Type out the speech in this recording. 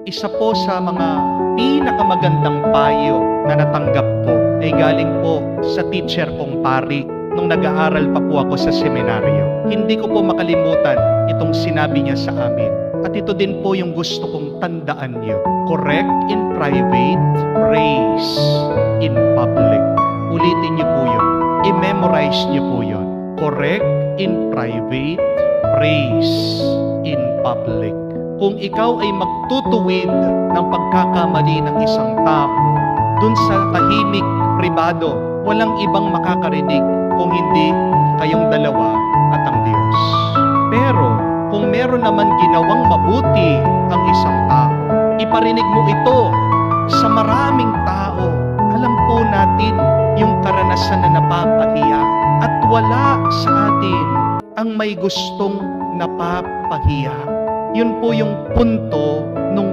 isa po sa mga pinakamagandang payo na natanggap ko ay galing po sa teacher kong pari nung nag-aaral pa po ako sa seminaryo. Hindi ko po makalimutan itong sinabi niya sa amin. At ito din po yung gusto kong tandaan niyo. Correct in private, praise in public. Ulitin niyo po yun. I-memorize niyo po yun. Correct in private, praise in public. Kung ikaw ay magtutuwid ng pagkakamali ng isang tao, dun sa tahimik, pribado, walang ibang makakarinig kung hindi kayong dalawa at ang Diyos. Pero, kung meron naman ginawang mabuti ang isang tao, iparinig mo ito sa maraming tao. Alam po natin yung karanasan na napapahiya at wala sa atin ang may gustong napapahiya. Yun po yung punto nung